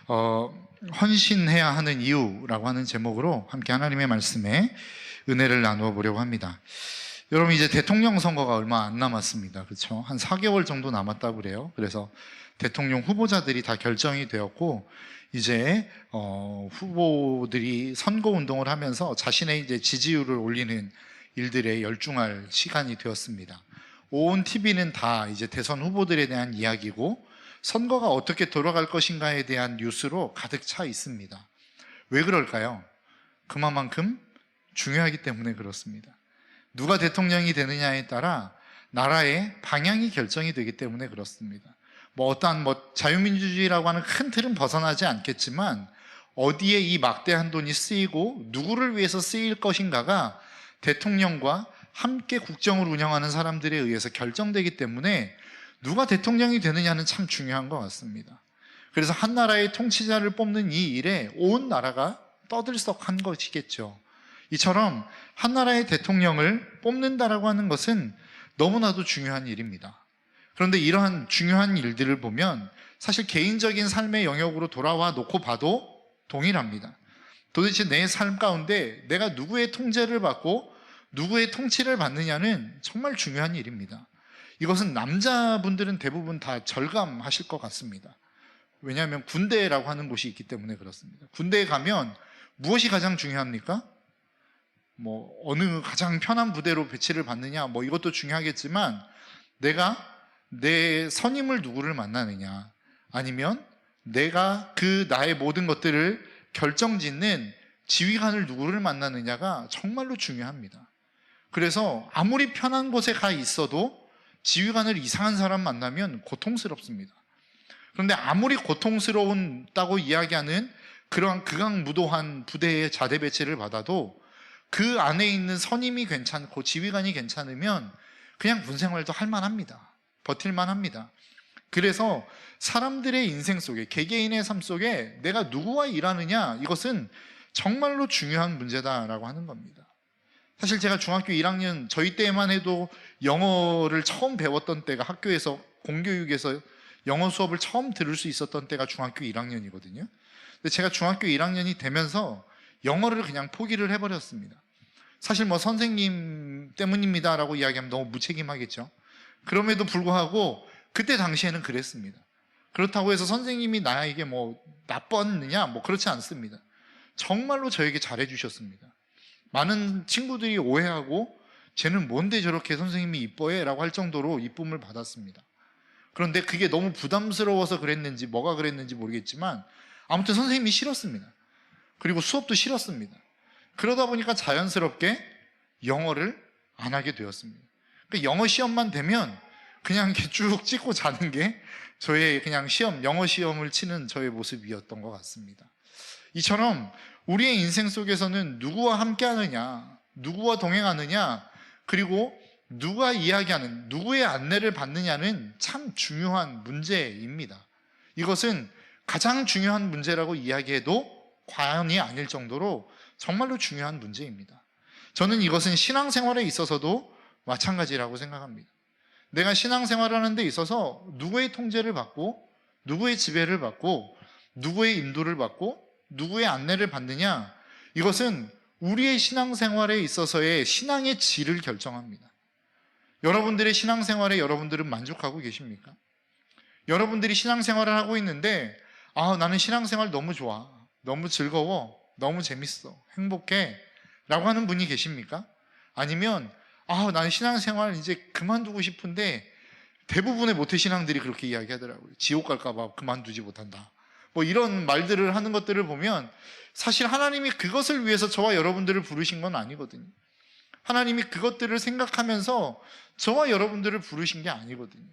헌신해야 하는 이유라고 하는 제목으로 함께 하나님의 말씀에 은혜를 나누어 보려고 합니다. 여러분, 이제 대통령 선거가 얼마 안 남았습니다. 그렇죠? 한 4개월 정도 남았다고 그래요. 그래서 대통령 후보자들이 다 결정이 되었고, 이제 후보들이 선거 운동을 하면서 자신의 이제 지지율을 올리는 일들에 열중할 시간이 되었습니다. 온 TV는 다 이제 대선 후보들에 대한 이야기고, 선거가 어떻게 돌아갈 것인가에 대한 뉴스로 가득 차 있습니다. 왜 그럴까요? 그만큼 중요하기 때문에 그렇습니다. 누가 대통령이 되느냐에 따라 나라의 방향이 결정이 되기 때문에 그렇습니다. 어떠한 자유민주주의라고 하는 큰 틀은 벗어나지 않겠지만, 어디에 이 막대한 돈이 쓰이고 누구를 위해서 쓰일 것인가가 대통령과 함께 국정을 운영하는 사람들에 의해서 결정되기 때문에 누가 대통령이 되느냐는 참 중요한 것 같습니다. 그래서 한 나라의 통치자를 뽑는 이 일에 온 나라가 떠들썩한 것이겠죠. 이처럼 한 나라의 대통령을 뽑는다라고 하는 것은 너무나도 중요한 일입니다. 그런데 이러한 중요한 일들을 보면 사실 개인적인 삶의 영역으로 돌아와 놓고 봐도 동일합니다. 도대체 내 삶 가운데 내가 누구의 통제를 받고 누구의 통치를 받느냐는 정말 중요한 일입니다. 이것은 남자분들은 대부분 다 절감하실 것 같습니다. 왜냐하면 군대라고 하는 곳이 있기 때문에 그렇습니다. 군대에 가면 무엇이 가장 중요합니까? 어느 가장 편한 부대로 배치를 받느냐, 이것도 중요하겠지만, 내가 내 선임을 누구를 만나느냐, 아니면 내가 나의 모든 것들을 결정짓는 지휘관을 누구를 만나느냐가 정말로 중요합니다. 그래서 아무리 편한 곳에 가 있어도 지휘관을 이상한 사람 만나면 고통스럽습니다. 그런데 아무리 고통스러운다고 이야기하는 그러한 극악무도한 부대의 자대 배치를 받아도 그 안에 있는 선임이 괜찮고 지휘관이 괜찮으면 그냥 군 생활도 할만합니다. 버틸만합니다. 그래서 사람들의 인생 속에, 개개인의 삶 속에 내가 누구와 일하느냐, 이것은 정말로 중요한 문제다라고 하는 겁니다. 사실 제가 중학교 1학년, 저희 때만 해도 영어를 처음 배웠던 때가, 학교에서 공교육에서 영어 수업을 처음 들을 수 있었던 때가 중학교 1학년이거든요. 근데 제가 중학교 1학년이 되면서 영어를 그냥 포기를 해버렸습니다. 사실 선생님 때문입니다 라고 이야기하면 너무 무책임하겠죠. 그럼에도 불구하고 그때 당시에는 그랬습니다. 그렇다고 해서 선생님이 나에게 나빴느냐, 그렇지 않습니다. 정말로 저에게 잘해주셨습니다. 많은 친구들이 오해하고 쟤는 뭔데 저렇게 선생님이 이뻐해? 라고 할 정도로 이쁨을 받았습니다. 그런데 그게 너무 부담스러워서 그랬는지 뭐가 그랬는지 모르겠지만 아무튼 선생님이 싫었습니다. 그리고 수업도 싫었습니다. 그러다 보니까 자연스럽게 영어를 안 하게 되었습니다. 그러니까 영어 시험만 되면 그냥 이렇게 쭉 찍고 자는 게 저의 그냥 영어 시험을 치는 저의 모습이었던 것 같습니다. 이처럼 우리의 인생 속에서는 누구와 함께 하느냐, 누구와 동행하느냐, 그리고 누가 이야기하는, 누구의 안내를 받느냐는 참 중요한 문제입니다. 이것은 가장 중요한 문제라고 이야기해도 과언이 아닐 정도로 정말로 중요한 문제입니다. 저는 이것은 신앙생활에 있어서도 마찬가지라고 생각합니다. 내가 신앙생활을 하는 데 있어서 누구의 통제를 받고, 누구의 지배를 받고, 누구의 인도를 받고, 누구의 안내를 받느냐, 이것은 우리의 신앙생활에 있어서의 신앙의 질을 결정합니다. 여러분들의 신앙생활에 여러분들은 만족하고 계십니까? 여러분들이 신앙생활을 하고 있는데 나는 신앙생활 너무 좋아, 너무 즐거워, 너무 재밌어, 행복해 라고 하는 분이 계십니까? 아니면 나는 신앙생활 이제 그만두고 싶은데, 대부분의 모태신앙들이 그렇게 이야기하더라고요. 지옥 갈까봐 그만두지 못한다, 이런 말들을 하는 것들을 보면 사실 하나님이 그것을 위해서 저와 여러분들을 부르신 건 아니거든요. 하나님이 그것들을 생각하면서 저와 여러분들을 부르신 게 아니거든요.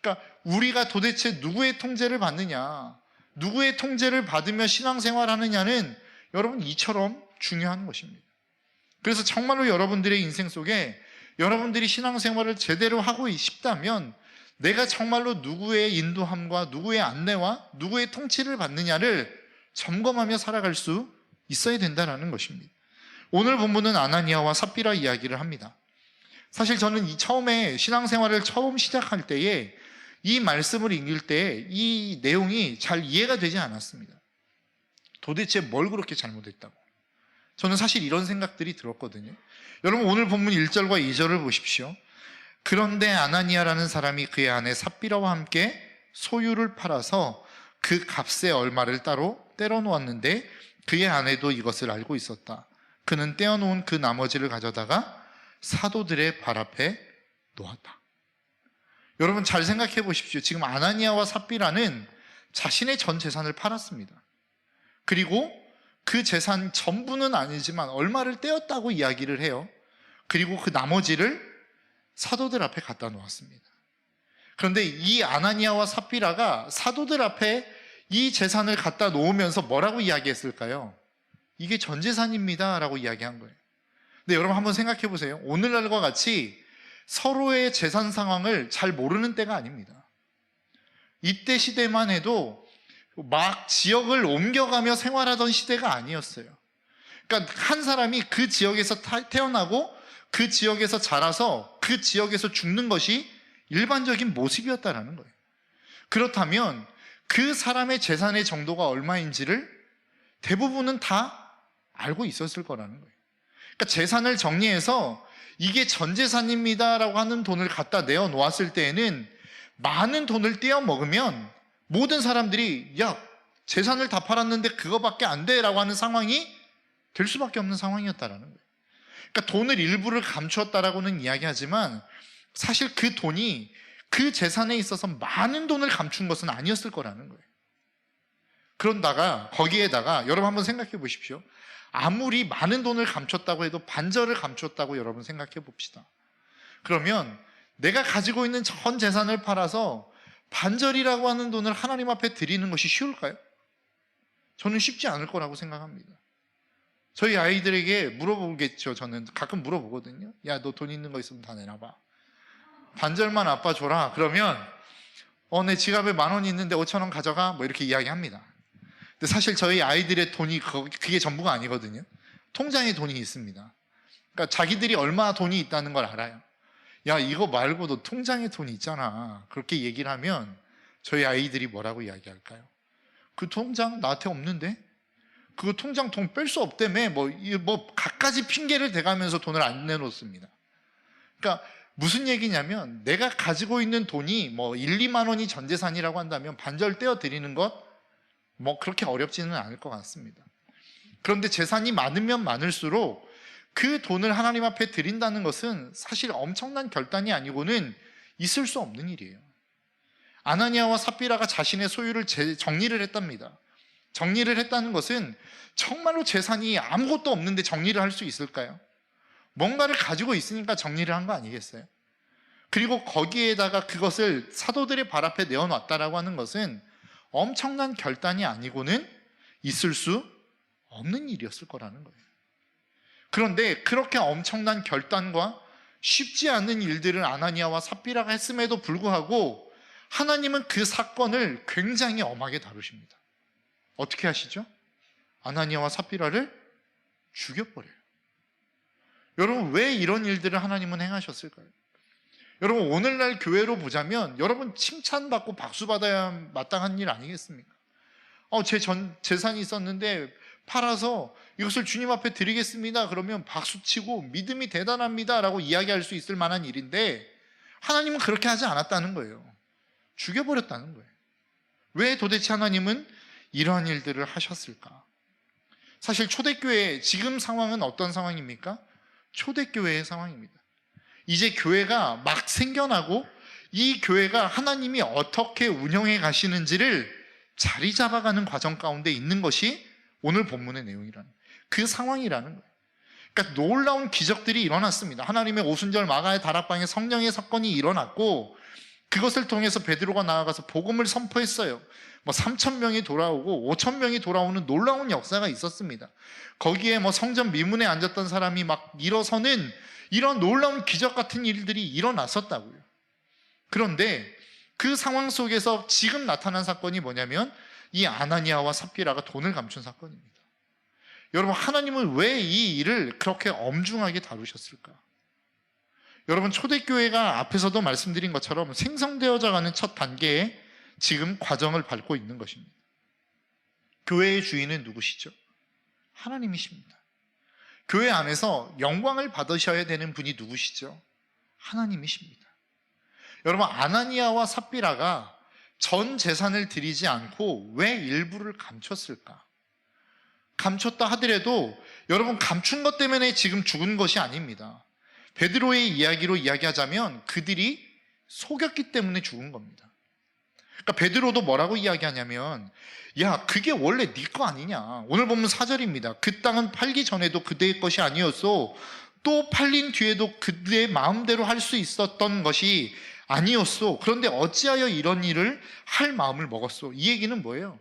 그러니까 우리가 도대체 누구의 통제를 받느냐, 누구의 통제를 받으며 신앙생활 하느냐는 여러분 이처럼 중요한 것입니다. 그래서 정말로 여러분들의 인생 속에 여러분들이 신앙생활을 제대로 하고 싶다면 내가 정말로 누구의 인도함과 누구의 안내와 누구의 통치를 받느냐를 점검하며 살아갈 수 있어야 된다는 것입니다. 오늘 본문은 아나니아와 삽비라 이야기를 합니다. 사실 저는 처음에 신앙생활을 처음 시작할 때에 이 말씀을 읽을 때 이 내용이 잘 이해가 되지 않았습니다. 도대체 뭘 그렇게 잘못했다고. 저는 사실 이런 생각들이 들었거든요. 여러분 오늘 본문 1절과 2절을 보십시오. 그런데 아나니아라는 사람이 그의 아내 삽비라와 함께 소유를 팔아서 그 값의 얼마를 따로 떼어 놓았는데 그의 아내도 이것을 알고 있었다. 그는 떼어놓은 그 나머지를 가져다가 사도들의 발 앞에 놓았다. 여러분 잘 생각해 보십시오. 지금 아나니아와 삽비라는 자신의 전 재산을 팔았습니다. 그리고 그 재산 전부는 아니지만 얼마를 떼었다고 이야기를 해요. 그리고 그 나머지를 사도들 앞에 갖다 놓았습니다. 그런데 이 아나니아와 삽비라가 사도들 앞에 이 재산을 갖다 놓으면서 뭐라고 이야기했을까요? 이게 전 재산입니다 라고 이야기한 거예요. 근데 여러분 한번 생각해 보세요. 오늘날과 같이 서로의 재산 상황을 잘 모르는 때가 아닙니다. 이때 시대만 해도 막 지역을 옮겨가며 생활하던 시대가 아니었어요. 그러니까 한 사람이 그 지역에서 태어나고 그 지역에서 자라서 그 지역에서 죽는 것이 일반적인 모습이었다는 거예요. 그렇다면 그 사람의 재산의 정도가 얼마인지를 대부분은 다 알고 있었을 거라는 거예요. 그러니까 재산을 정리해서 이게 전 재산입니다 라고 하는 돈을 갖다 내어 놓았을 때에는 많은 돈을 떼어 먹으면 모든 사람들이 야 재산을 다 팔았는데 그거밖에 안 돼 라고 하는 상황이 될 수밖에 없는 상황이었다는 거예요. 그러니까 돈을 일부를 감추었다라고는 이야기하지만 사실 그 돈이 그 재산에 있어서 많은 돈을 감춘 것은 아니었을 거라는 거예요. 그런다가 거기에다가 여러분 한번 생각해 보십시오. 아무리 많은 돈을 감췄다고 해도 반절을 감췄다고 여러분 생각해 봅시다. 그러면 내가 가지고 있는 전 재산을 팔아서 반절이라고 하는 돈을 하나님 앞에 드리는 것이 쉬울까요? 저는 쉽지 않을 거라고 생각합니다. 저희 아이들에게 물어보겠죠. 저는 가끔 물어보거든요. 야, 너 돈 있는 거 있으면 다 내놔봐. 반절만 아빠 줘라. 그러면 내 지갑에 10,000원이 있는데 5,000원 가져가. 뭐 이렇게 이야기합니다. 근데 사실 저희 아이들의 돈이 그게 전부가 아니거든요. 통장에 돈이 있습니다. 그러니까 자기들이 얼마 돈이 있다는 걸 알아요. 야, 이거 말고도 통장에 돈이 있잖아. 그렇게 얘기를 하면 저희 아이들이 뭐라고 이야기할까요? 그 통장 나한테 없는데? 그 통장 돈 뺄 수 없다며 뭐 갖가지 핑계를 대가면서 돈을 안 내놓습니다. 그러니까 무슨 얘기냐면 내가 가지고 있는 돈이 뭐 1, 2만 원이 전 재산이라고 한다면 반절 떼어 드리는 것 뭐 그렇게 어렵지는 않을 것 같습니다. 그런데 재산이 많으면 많을수록 그 돈을 하나님 앞에 드린다는 것은 사실 엄청난 결단이 아니고는 있을 수 없는 일이에요. 아나니아와 삽비라가 자신의 소유를 정리를 했답니다. 정리를 했다는 것은 정말로 재산이 아무것도 없는데 정리를 할 수 있을까요? 뭔가를 가지고 있으니까 정리를 한 거 아니겠어요? 그리고 거기에다가 그것을 사도들의 발 앞에 내어놨다라고 하는 것은 엄청난 결단이 아니고는 있을 수 없는 일이었을 거라는 거예요. 그런데 그렇게 엄청난 결단과 쉽지 않은 일들을 아나니아와 삽비라가 했음에도 불구하고 하나님은 그 사건을 굉장히 엄하게 다루십니다. 어떻게 하시죠? 아나니아와 삽비라를 죽여버려요. 여러분 왜 이런 일들을 하나님은 행하셨을까요? 여러분 오늘날 교회로 보자면 여러분 칭찬받고 박수받아야 마땅한 일 아니겠습니까? 제 전 재산이 있었는데 팔아서 이것을 주님 앞에 드리겠습니다. 그러면 박수치고 믿음이 대단합니다 라고 이야기할 수 있을 만한 일인데 하나님은 그렇게 하지 않았다는 거예요. 죽여버렸다는 거예요. 왜 도대체 하나님은 이러한 일들을 하셨을까? 사실 초대교회 지금 상황은 어떤 상황입니까? 초대교회의 상황입니다. 이제 교회가 막 생겨나고 이 교회가 하나님이 어떻게 운영해 가시는지를 자리 잡아가는 과정 가운데 있는 것이 오늘 본문의 내용이라는 그 상황이라는 거예요. 그러니까 놀라운 기적들이 일어났습니다. 하나님의 오순절 마가의 다락방에 성령의 사건이 일어났고 그것을 통해서 베드로가 나아가서 복음을 선포했어요. 3,000명이 돌아오고 5,000명이 돌아오는 놀라운 역사가 있었습니다. 거기에 성전 미문에 앉았던 사람이 막 일어서는 이런 놀라운 기적 같은 일들이 일어났었다고요. 그런데 그 상황 속에서 지금 나타난 사건이 뭐냐면 이 아나니아와 삽비라가 돈을 감춘 사건입니다. 여러분 하나님은 왜 이 일을 그렇게 엄중하게 다루셨을까? 여러분, 초대교회가 앞에서도 말씀드린 것처럼 생성되어져 가는 첫 단계에 지금 과정을 밟고 있는 것입니다. 교회의 주인은 누구시죠? 하나님이십니다. 교회 안에서 영광을 받으셔야 되는 분이 누구시죠? 하나님이십니다. 여러분, 아나니아와 삽비라가 전 재산을 드리지 않고 왜 일부를 감췄을까? 감췄다 하더라도 여러분, 감춘 것 때문에 지금 죽은 것이 아닙니다. 베드로의 이야기로 이야기하자면 그들이 속였기 때문에 죽은 겁니다. 그러니까 베드로도 뭐라고 이야기하냐면, 야, 그게 원래 네 거 아니냐. 오늘 보면 4절입니다. 그 땅은 팔기 전에도 그대의 것이 아니었소. 또 팔린 뒤에도 그대의 마음대로 할 수 있었던 것이 아니었소. 그런데 어찌하여 이런 일을 할 마음을 먹었소? 이 얘기는 뭐예요?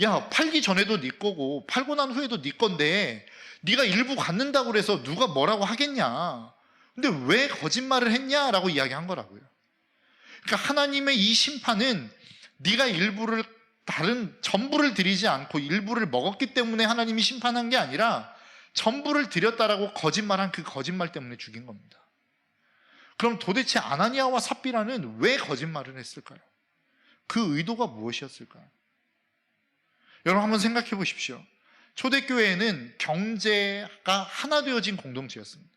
야, 팔기 전에도 네 거고 팔고 난 후에도 네 건데 네가 일부 갖는다고 그래서 누가 뭐라고 하겠냐. 근데 왜 거짓말을 했냐라고 이야기한 거라고요. 그러니까 하나님의 이 심판은 네가 일부를 전부를 드리지 않고 일부를 먹었기 때문에 하나님이 심판한 게 아니라 전부를 드렸다라고 거짓말한 그 거짓말 때문에 죽인 겁니다. 그럼 도대체 아나니아와 삽비라는 왜 거짓말을 했을까요? 그 의도가 무엇이었을까요? 여러분, 한번 생각해 보십시오. 초대교회에는 경제가 하나 되어진 공동체였습니다.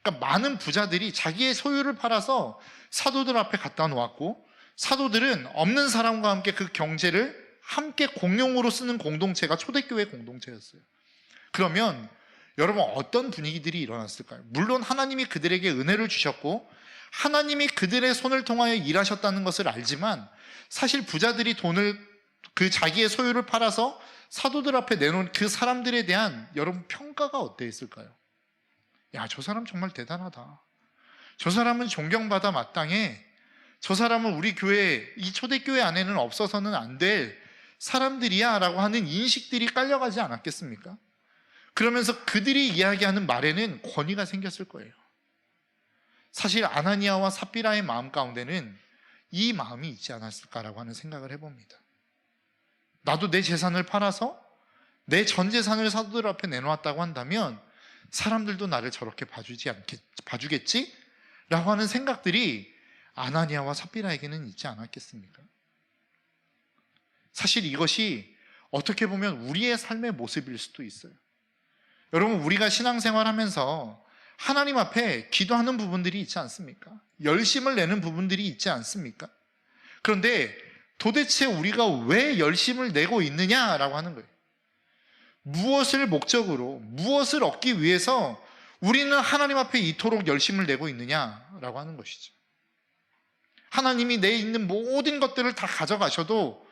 그러니까 많은 부자들이 자기의 소유를 팔아서 사도들 앞에 갖다 놓았고, 사도들은 없는 사람과 함께 그 경제를 함께 공용으로 쓰는 공동체가 초대교회 공동체였어요. 그러면 여러분, 어떤 분위기들이 일어났을까요? 물론 하나님이 그들에게 은혜를 주셨고 하나님이 그들의 손을 통하여 일하셨다는 것을 알지만, 사실 부자들이 그 자기의 소유를 팔아서 사도들 앞에 내놓은 그 사람들에 대한 여러분 평가가 어땠을까요? 야, 저 사람 정말 대단하다. 저 사람은 존경받아 마땅해. 저 사람은 우리 교회, 이 초대교회 안에는 없어서는 안 될 사람들이야 라고 하는 인식들이 깔려가지 않았겠습니까? 그러면서 그들이 이야기하는 말에는 권위가 생겼을 거예요. 사실 아나니아와 삽비라의 마음 가운데는 이 마음이 있지 않았을까라고 하는 생각을 해봅니다. 나도 내 재산을 팔아서 내 전 재산을 사도들 앞에 내놓았다고 한다면 사람들도 나를 저렇게 봐주겠지? 라고 하는 생각들이 아나니아와 삽비라에게는 있지 않았겠습니까? 사실 이것이 어떻게 보면 우리의 삶의 모습일 수도 있어요. 여러분, 우리가 신앙생활 하면서 하나님 앞에 기도하는 부분들이 있지 않습니까? 열심을 내는 부분들이 있지 않습니까? 그런데 도대체 우리가 왜 열심을 내고 있느냐라고 하는 거예요. 무엇을 목적으로, 무엇을 얻기 위해서 우리는 하나님 앞에 이토록 열심을 내고 있느냐라고 하는 것이죠. 하나님이 내 있는 모든 것들을 다 가져가셔도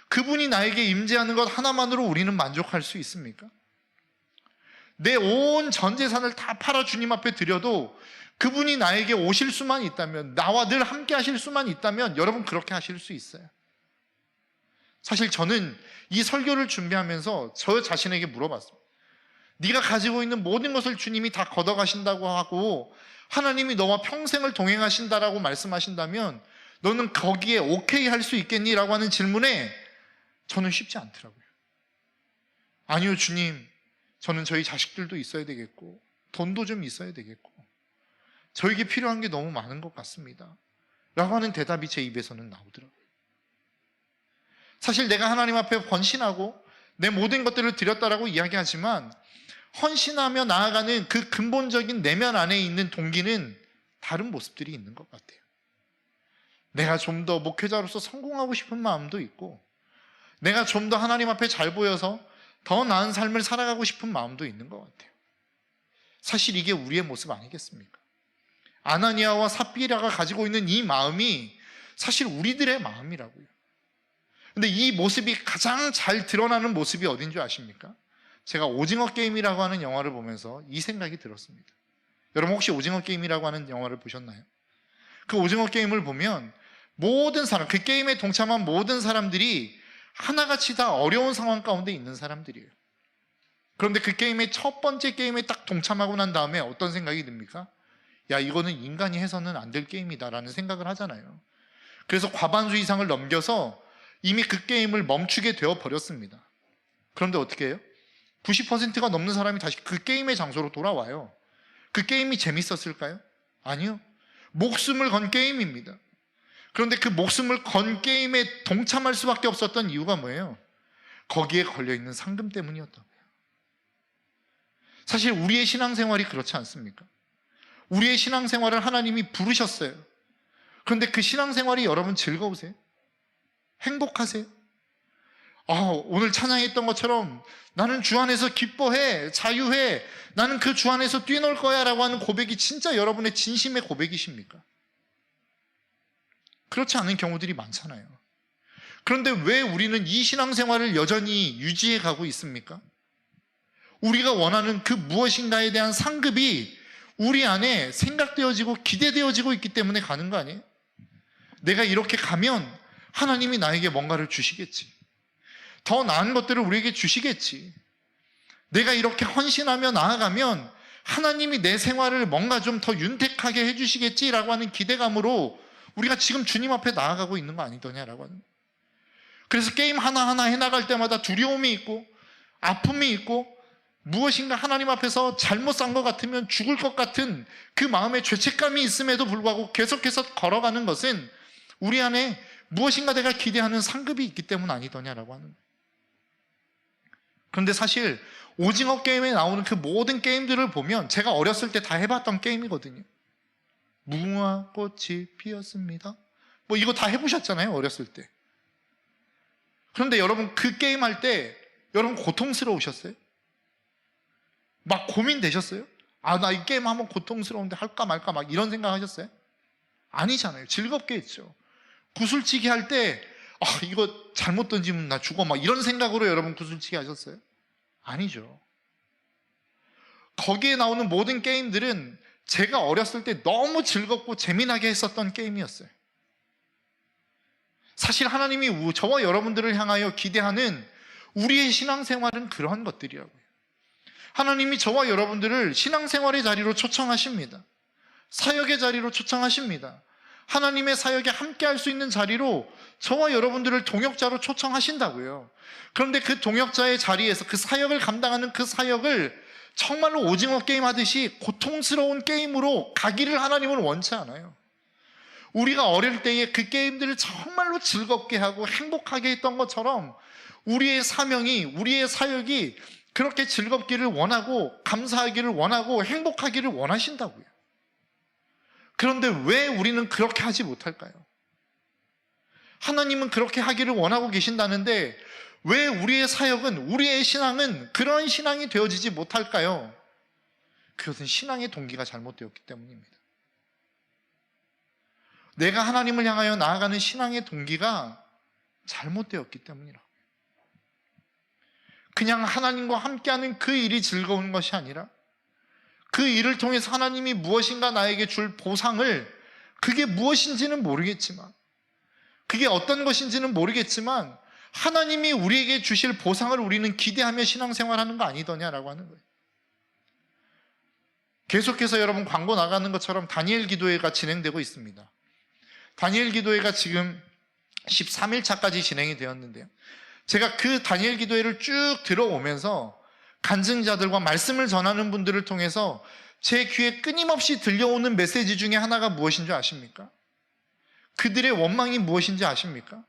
그분이 나에게 임재하는 것 하나만으로 우리는 만족할 수 있습니까? 내 온 전 재산을 다 팔아 주님 앞에 드려도 그분이 나에게 오실 수만 있다면, 나와 늘 함께 하실 수만 있다면 여러분 그렇게 하실 수 있어요. 사실 저는 이 설교를 준비하면서 저 자신에게 물어봤습니다. 네가 가지고 있는 모든 것을 주님이 다 걷어가신다고 하고 하나님이 너와 평생을 동행하신다라고 말씀하신다면 너는 거기에 오케이 할 수 있겠니? 라고 하는 질문에 저는 쉽지 않더라고요. 아니요, 주님, 저는 저희 자식들도 있어야 되겠고 돈도 좀 있어야 되겠고 저에게 필요한 게 너무 많은 것 같습니다 라고 하는 대답이 제 입에서는 나오더라고요. 사실 내가 하나님 앞에 헌신하고 내 모든 것들을 드렸다라고 이야기하지만 헌신하며 나아가는 그 근본적인 내면 안에 있는 동기는 다른 모습들이 있는 것 같아요. 내가 좀 더 목회자로서 성공하고 싶은 마음도 있고, 내가 좀 더 하나님 앞에 잘 보여서 더 나은 삶을 살아가고 싶은 마음도 있는 것 같아요. 사실 이게 우리의 모습 아니겠습니까? 아나니아와 삽비라가 가지고 있는 이 마음이 사실 우리들의 마음이라고요. 근데 이 모습이 가장 잘 드러나는 모습이 어딘 줄 아십니까? 제가 오징어 게임이라고 하는 영화를 보면서 이 생각이 들었습니다. 여러분 혹시 오징어 게임이라고 하는 영화를 보셨나요? 그 오징어 게임을 보면 모든 사람, 그 게임에 동참한 모든 사람들이 하나같이 다 어려운 상황 가운데 있는 사람들이에요. 그런데 그 게임의 첫 번째 게임에 딱 동참하고 난 다음에 어떤 생각이 듭니까? 야, 이거는 인간이 해서는 안 될 게임이다 라는 생각을 하잖아요. 그래서 과반수 이상을 넘겨서 이미 그 게임을 멈추게 되어 버렸습니다. 그런데 어떻게 해요? 90%가 넘는 사람이 다시 그 게임의 장소로 돌아와요. 그 게임이 재밌었을까요? 아니요. 목숨을 건 게임입니다. 그런데 그 목숨을 건 게임에 동참할 수밖에 없었던 이유가 뭐예요? 거기에 걸려있는 상금 때문이었다고요. 사실 우리의 신앙생활이 그렇지 않습니까? 우리의 신앙생활을 하나님이 부르셨어요. 그런데 그 신앙생활이 여러분 즐거우세요? 행복하세요? 오늘 찬양했던 것처럼 나는 주 안에서 기뻐해, 자유해, 나는 그 주 안에서 뛰놀 거야 라고 하는 고백이 진짜 여러분의 진심의 고백이십니까? 그렇지 않은 경우들이 많잖아요. 그런데 왜 우리는 이 신앙생활을 여전히 유지해 가고 있습니까? 우리가 원하는 그 무엇인가에 대한 상급이 우리 안에 생각되어지고 기대되어지고 있기 때문에 가는 거 아니에요? 내가 이렇게 가면 하나님이 나에게 뭔가를 주시겠지. 더 나은 것들을 우리에게 주시겠지. 내가 이렇게 헌신하며 나아가면 하나님이 내 생활을 뭔가 좀 더 윤택하게 해주시겠지라고 하는 기대감으로 우리가 지금 주님 앞에 나아가고 있는 거 아니더냐라고 하는. 그래서 게임 하나하나 해나갈 때마다 두려움이 있고 아픔이 있고 무엇인가 하나님 앞에서 잘못 산 것 같으면 죽을 것 같은 그 마음의 죄책감이 있음에도 불구하고 계속해서 걸어가는 것은 우리 안에 무엇인가 내가 기대하는 상급이 있기 때문 아니더냐라고 하는. 그런데 사실 오징어 게임에 나오는 그 모든 게임들을 보면 제가 어렸을 때 다 해봤던 게임이거든요. 무궁화 꽃이 피었습니다. 뭐 이거 다 해보셨잖아요, 어렸을 때. 그런데 여러분 그 게임 할 때 여러분 고통스러우셨어요? 막 고민되셨어요? 나 이 게임 하면 고통스러운데 할까 말까 막 이런 생각 하셨어요? 아니잖아요. 즐겁게 했죠. 구슬치기 할 때 이거 잘못 던지면 나 죽어 막 이런 생각으로 여러분 구슬치기 하셨어요? 아니죠. 거기에 나오는 모든 게임들은 제가 어렸을 때 너무 즐겁고 재미나게 했었던 게임이었어요. 사실 하나님이 저와 여러분들을 향하여 기대하는 우리의 신앙생활은 그러한 것들이라고요. 하나님이 저와 여러분들을 신앙생활의 자리로 초청하십니다. 사역의 자리로 초청하십니다. 하나님의 사역에 함께 할 수 있는 자리로 저와 여러분들을 동역자로 초청하신다고요. 그런데 그 동역자의 자리에서 그 사역을 감당하는 그 사역을 정말로 오징어 게임 하듯이 고통스러운 게임으로 가기를 하나님은 원치 않아요. 우리가 어릴 때에 그 게임들을 정말로 즐겁게 하고 행복하게 했던 것처럼 우리의 사명이, 우리의 사역이 그렇게 즐겁기를 원하고 감사하기를 원하고 행복하기를 원하신다고요. 그런데 왜 우리는 그렇게 하지 못할까요? 하나님은 그렇게 하기를 원하고 계신다는데 왜 우리의 사역은, 우리의 신앙은 그런 신앙이 되어지지 못할까요? 그것은 신앙의 동기가 잘못되었기 때문입니다. 내가 하나님을 향하여 나아가는 신앙의 동기가 잘못되었기 때문이라. 그냥 하나님과 함께하는 그 일이 즐거운 것이 아니라 그 일을 통해서 하나님이 무엇인가 나에게 줄 보상을, 그게 무엇인지는 모르겠지만, 그게 어떤 것인지는 모르겠지만 하나님이 우리에게 주실 보상을 우리는 기대하며 신앙생활하는 거 아니더냐라고 하는 거예요. 계속해서 여러분 광고 나가는 것처럼 다니엘 기도회가 진행되고 있습니다. 다니엘 기도회가 지금 13일차까지 진행이 되었는데요, 제가 그 다니엘 기도회를 쭉 들어오면서 간증자들과 말씀을 전하는 분들을 통해서 제 귀에 끊임없이 들려오는 메시지 중에 하나가 무엇인 줄 아십니까? 그들의 원망이 무엇인지 아십니까?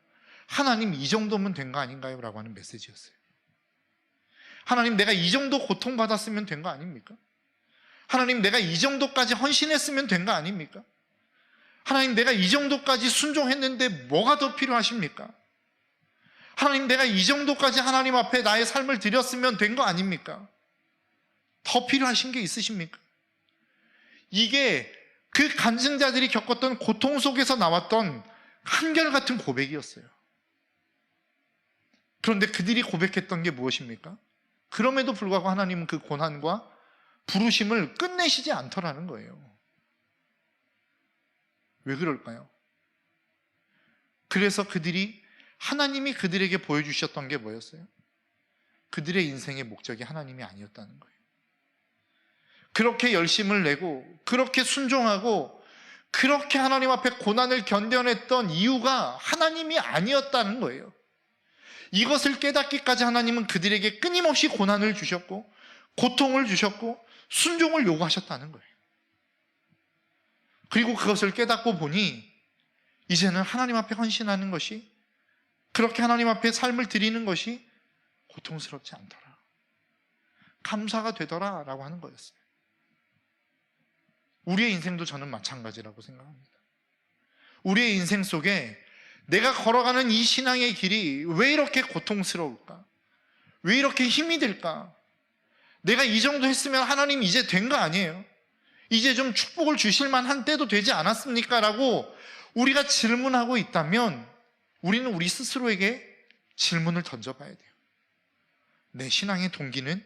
하나님 이 정도면 된 거 아닌가요? 라고 하는 메시지였어요. 하나님 내가 이 정도 고통받았으면 된 거 아닙니까? 하나님 내가 이 정도까지 헌신했으면 된 거 아닙니까? 하나님 내가 이 정도까지 순종했는데 뭐가 더 필요하십니까? 하나님 내가 이 정도까지 하나님 앞에 나의 삶을 드렸으면 된 거 아닙니까? 더 필요하신 게 있으십니까? 이게 그 간증자들이 겪었던 고통 속에서 나왔던 한결같은 고백이었어요. 그런데 그들이 고백했던 게 무엇입니까? 그럼에도 불구하고 하나님은 그 고난과 부르심을 끝내시지 않더라는 거예요. 왜 그럴까요? 그래서 하나님이 그들에게 보여주셨던 게 뭐였어요? 그들의 인생의 목적이 하나님이 아니었다는 거예요. 그렇게 열심을 내고 그렇게 순종하고 그렇게 하나님 앞에 고난을 견뎌냈던 이유가 하나님이 아니었다는 거예요. 이것을 깨닫기까지 하나님은 그들에게 끊임없이 고난을 주셨고 고통을 주셨고 순종을 요구하셨다는 거예요. 그리고 그것을 깨닫고 보니 이제는 하나님 앞에 헌신하는 것이, 그렇게 하나님 앞에 삶을 드리는 것이 고통스럽지 않더라, 감사가 되더라 라고 하는 거였어요. 우리의 인생도 저는 마찬가지라고 생각합니다. 우리의 인생 속에 내가 걸어가는 이 신앙의 길이 왜 이렇게 고통스러울까? 왜 이렇게 힘이 들까? 내가 이 정도 했으면 하나님 이제 된 거 아니에요? 이제 좀 축복을 주실 만한 때도 되지 않았습니까? 라고 우리가 질문하고 있다면 우리는 우리 스스로에게 질문을 던져봐야 돼요. 내 신앙의 동기는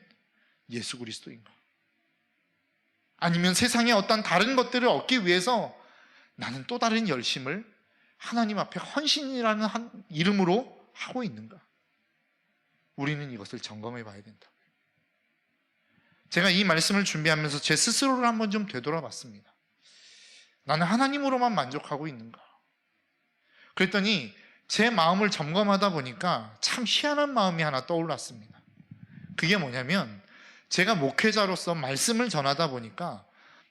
예수 그리스도인가? 아니면 세상의 어떤 다른 것들을 얻기 위해서 나는 또 다른 열심을 하나님 앞에 헌신이라는 이름으로 하고 있는가? 우리는 이것을 점검해 봐야 된다. 제가 이 말씀을 준비하면서 제 스스로를 한번 좀 되돌아봤습니다. 나는 하나님으로만 만족하고 있는가? 그랬더니 제 마음을 점검하다 보니까 참 희한한 마음이 하나 떠올랐습니다. 그게 뭐냐면, 제가 목회자로서 말씀을 전하다 보니까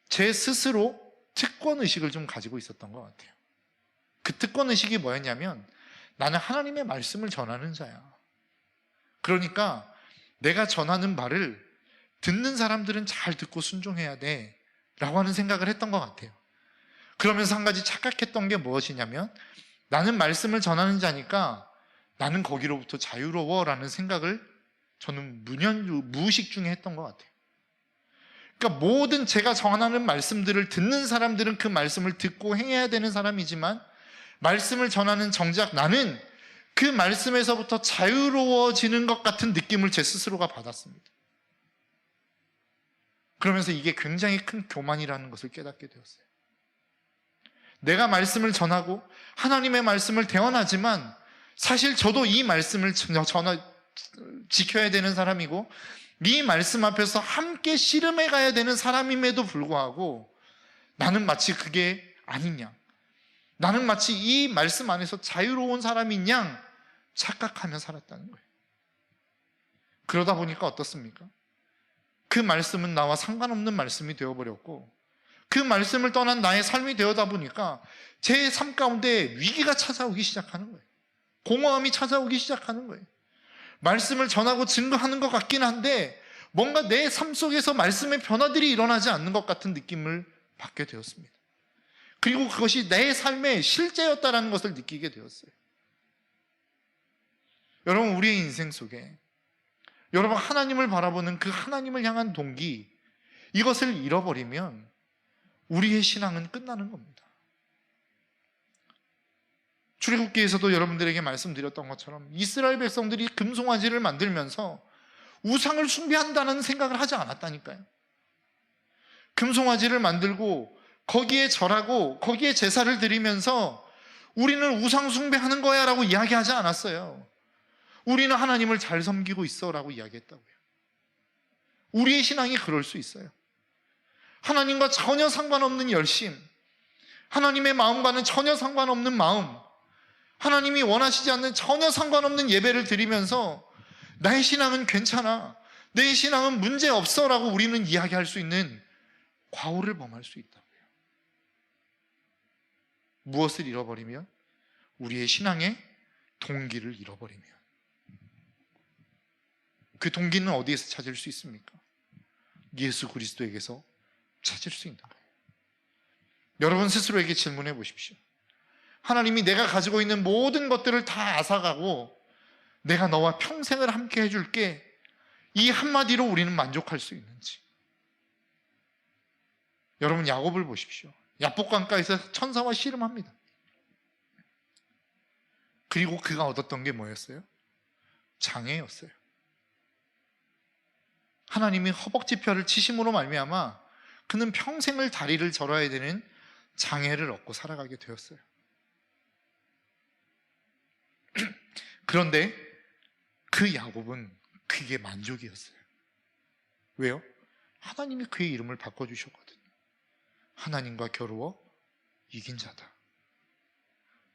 제 스스로 특권의식을 좀 가지고 있었던 것 같아요. 그 특권의식이 뭐였냐면, 나는 하나님의 말씀을 전하는 자야. 그러니까 내가 전하는 말을 듣는 사람들은 잘 듣고 순종해야 돼 라고 하는 생각을 했던 것 같아요. 그러면서 한 가지 착각했던 게 무엇이냐면, 나는 말씀을 전하는 자니까 나는 거기로부터 자유로워 라는 생각을 저는 무의식 중에 했던 것 같아요. 그러니까 모든 제가 전하는 말씀들을 듣는 사람들은 그 말씀을 듣고 행해야 되는 사람이지만, 말씀을 전하는 정작 나는 그 말씀에서부터 자유로워지는 것 같은 느낌을 제 스스로가 받았습니다. 그러면서 이게 굉장히 큰 교만이라는 것을 깨닫게 되었어요. 내가 말씀을 전하고 하나님의 말씀을 대언하지만 사실 저도 이 말씀을 지켜야 되는 사람이고, 이 말씀 앞에서 함께 씨름해 가야 되는 사람임에도 불구하고 나는 마치 그게 아닌 양, 나는 마치 이 말씀 안에서 자유로운 사람인 양 착각하며 살았다는 거예요. 그러다 보니까 어떻습니까? 그 말씀은 나와 상관없는 말씀이 되어버렸고, 그 말씀을 떠난 나의 삶이 되어다 보니까 제 삶 가운데 위기가 찾아오기 시작하는 거예요. 공허함이 찾아오기 시작하는 거예요. 말씀을 전하고 증거하는 것 같긴 한데 뭔가 내 삶 속에서 말씀의 변화들이 일어나지 않는 것 같은 느낌을 받게 되었습니다. 그리고 그것이 내 삶의 실제였다는 것을 느끼게 되었어요. 여러분, 우리의 인생 속에 여러분 하나님을 바라보는 그 하나님을 향한 동기, 이것을 잃어버리면 우리의 신앙은 끝나는 겁니다. 출애굽기에서도 여러분들에게 말씀드렸던 것처럼 이스라엘 백성들이 금송아지를 만들면서 우상을 숭배한다는 생각을 하지 않았다니까요. 금송아지를 만들고 거기에 절하고 거기에 제사를 드리면서 우리는 우상 숭배하는 거야 라고 이야기하지 않았어요. 우리는 하나님을 잘 섬기고 있어 라고 이야기했다고요. 우리의 신앙이 그럴 수 있어요. 하나님과 전혀 상관없는 열심, 하나님의 마음과는 전혀 상관없는 마음, 하나님이 원하시지 않는 전혀 상관없는 예배를 드리면서 나의 신앙은 괜찮아, 내 신앙은 문제없어 라고 우리는 이야기할 수 있는 과오를 범할 수 있다고요. 무엇을 잃어버리면? 우리의 신앙의 동기를 잃어버리면. 그 동기는 어디에서 찾을 수 있습니까? 예수 그리스도에게서 찾을 수 있는 거예요. 여러분 스스로에게 질문해 보십시오. 하나님이 내가 가지고 있는 모든 것들을 다 앗아가고 내가 너와 평생을 함께 해줄게, 이 한마디로 우리는 만족할 수 있는지. 여러분 야곱을 보십시오. 야복강가에서 천사와 씨름합니다. 그리고 그가 얻었던 게 뭐였어요? 장애였어요. 하나님이 허벅지뼈를 치심으로 말미암아 그는 평생을 다리를 절어야 되는 장애를 얻고 살아가게 되었어요. 그런데 그 야곱은 그게 만족이었어요. 왜요? 하나님이 그의 이름을 바꿔주셨거든요. 하나님과 겨루어 이긴 자다.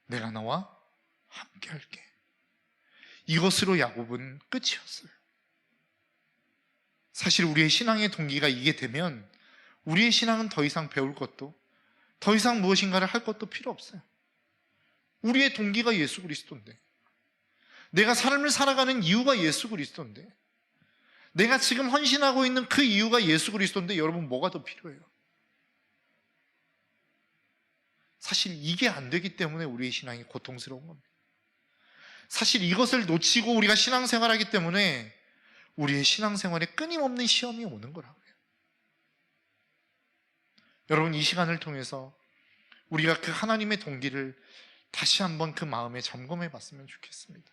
내가 너와 함께 할게. 이것으로 야곱은 끝이었어요. 사실 우리의 신앙의 동기가 이게 되면 우리의 신앙은 더 이상 배울 것도 더 이상 무엇인가를 할 것도 필요 없어요. 우리의 동기가 예수 그리스도인데, 내가 삶을 살아가는 이유가 예수 그리스도인데, 내가 지금 헌신하고 있는 그 이유가 예수 그리스도인데, 여러분 뭐가 더 필요해요? 사실 이게 안 되기 때문에 우리의 신앙이 고통스러운 겁니다. 사실 이것을 놓치고 우리가 신앙생활하기 때문에 우리의 신앙생활에 끊임없는 시험이 오는 거라고요. 여러분, 이 시간을 통해서 우리가 그 하나님의 동기를 다시 한번 그 마음에 점검해 봤으면 좋겠습니다.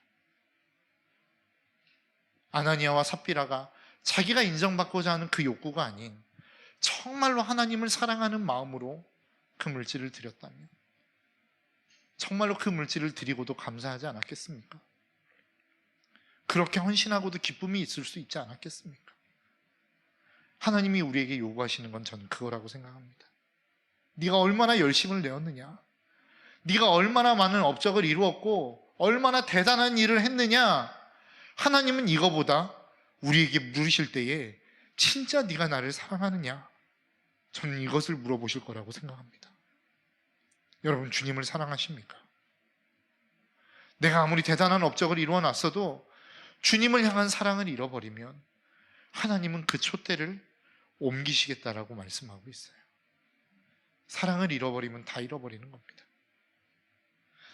아나니아와 삽비라가 자기가 인정받고자 하는 그 욕구가 아닌 정말로 하나님을 사랑하는 마음으로 그 물질을 드렸다면, 정말로 그 물질을 드리고도 감사하지 않았겠습니까? 그렇게 헌신하고도 기쁨이 있을 수 있지 않았겠습니까? 하나님이 우리에게 요구하시는 건 저는 그거라고 생각합니다. 네가 얼마나 열심을 내었느냐, 네가 얼마나 많은 업적을 이루었고 얼마나 대단한 일을 했느냐, 하나님은 이거보다 우리에게 물으실 때에 진짜 네가 나를 사랑하느냐, 저는 이것을 물어보실 거라고 생각합니다. 여러분, 주님을 사랑하십니까? 내가 아무리 대단한 업적을 이루어놨어도 주님을 향한 사랑을 잃어버리면 하나님은 그 촛대를 옮기시겠다라고 말씀하고 있어요. 사랑을 잃어버리면 다 잃어버리는 겁니다.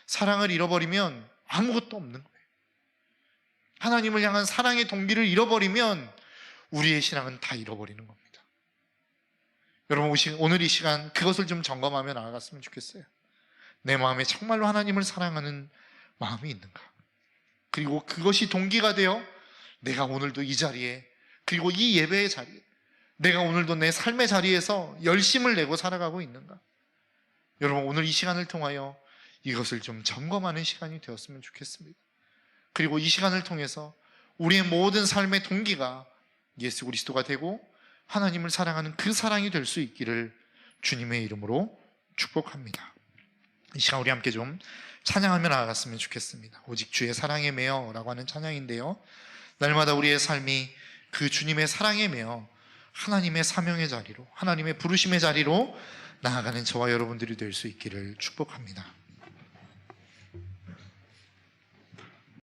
사랑을 잃어버리면 아무것도 없는 거예요. 하나님을 향한 사랑의 동기를 잃어버리면 우리의 신앙은 다 잃어버리는 겁니다. 여러분, 오늘 이 시간 그것을 좀 점검하며 나아갔으면 좋겠어요. 내 마음에 정말로 하나님을 사랑하는 마음이 있는가? 그리고 그것이 동기가 되어 내가 오늘도 이 자리에, 그리고 이 예배의 자리에, 내가 오늘도 내 삶의 자리에서 열심을 내고 살아가고 있는가? 여러분, 오늘 이 시간을 통하여 이것을 좀 점검하는 시간이 되었으면 좋겠습니다. 그리고 이 시간을 통해서 우리의 모든 삶의 동기가 예수 그리스도가 되고 하나님을 사랑하는 그 사랑이 될 수 있기를 주님의 이름으로 축복합니다. 이 시간 우리 함께 좀 찬양하며 나아갔으면 좋겠습니다. 오직 주의 사랑에 매여 라고 하는 찬양인데요, 날마다 우리의 삶이 그 주님의 사랑에 매여 하나님의 사명의 자리로, 하나님의 부르심의 자리로 나아가는 저와 여러분들이 될 수 있기를 축복합니다.